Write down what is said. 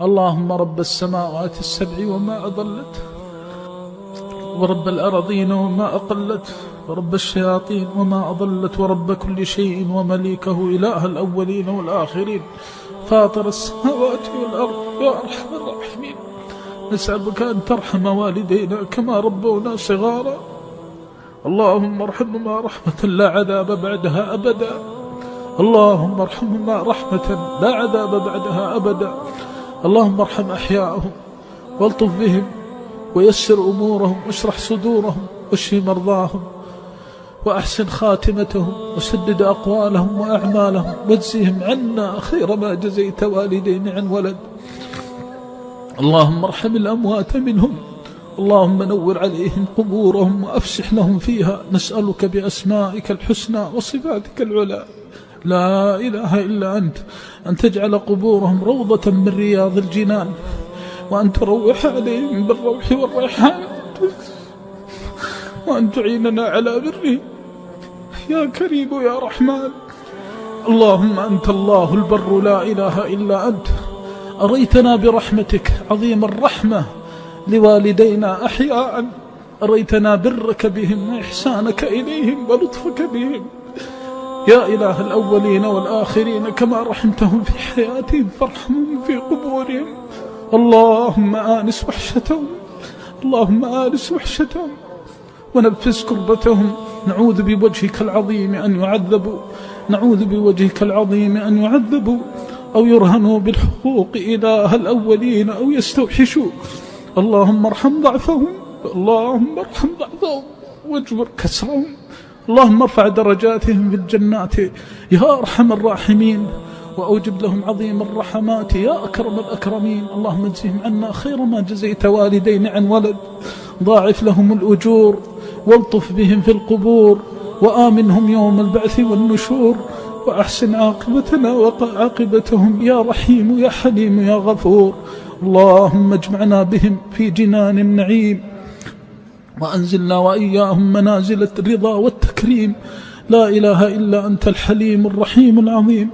اللهم رب السماوات السبع وما أضلت، ورب الأرضين وما أقلت، ورب الشياطين وما أضلت، ورب كل شيء ومليكه، إله الأولين والآخرين، فاطر السماوات والأرض، يا أرحم الراحمين، نسألك أن ترحم والدينا كما ربونا صغارا. اللهم ارحمهما رحمة لا عذاب بعدها أبدا. اللهم ارحمهما رحمة لا عذاب بعدها أبدا. اللهم ارحم أحياءهم والطف بهم ويسر أمورهم واشرح صدورهم واشف مرضاهم وأحسن خاتمتهم وسدد أقوالهم وأعمالهم واجزهم عنا خير ما جزيت والدين عن ولد. اللهم ارحم الأموات منهم، اللهم نور عليهم قبورهم وأفسح لهم فيها. نسألك بأسمائك الحسنى وصفاتك العلى، لا إله إلا أنت، أن تجعل قبورهم روضة من رياض الجنان، وأن تروح عليهم بالروح والريحان، وأن تعيننا على بره يا كريم يا رحمن. اللهم أنت الله البر لا إله إلا أنت، أريتنا برحمتك عظيم الرحمة لوالدينا أحياء، أريتنا برك بهم وإحسانك إليهم ولطفك بهم يا إله الأولين والآخرين، كما رحمتهم في حياتهم فارحمهم في قبورهم. اللهم آنس وحشتهم، اللهم آنس وحشتهم ونفس كربتهم. نعوذ بوجهك العظيم أن يعذبوا، نعوذ بوجهك العظيم أن يعذبوا أو يرهنوا بالحقوق إله الأولين أو يستوحشوا. اللهم ارحم ضعفهم، اللهم ارحم ضعفهم واجبر كسرهم. اللهم ارفع درجاتهم في الجنات يا أرحم الراحمين، وأوجب لهم عظيم الرحمات يا أكرم الأكرمين. اللهم اجزهم عنا خير ما جزيت والدين عن ولد، ضاعف لهم الأجور والطف بهم في القبور، وآمنهم يوم البعث والنشور، وأحسن عاقبتنا وعاقبتهم يا رحيم يا حليم يا غفور. اللهم اجمعنا بهم في جنان النعيم، وأنزلنا وإياهم منازل الرضا والتكريم. لا إله إلا أنت الحليم الرحيم العظيم.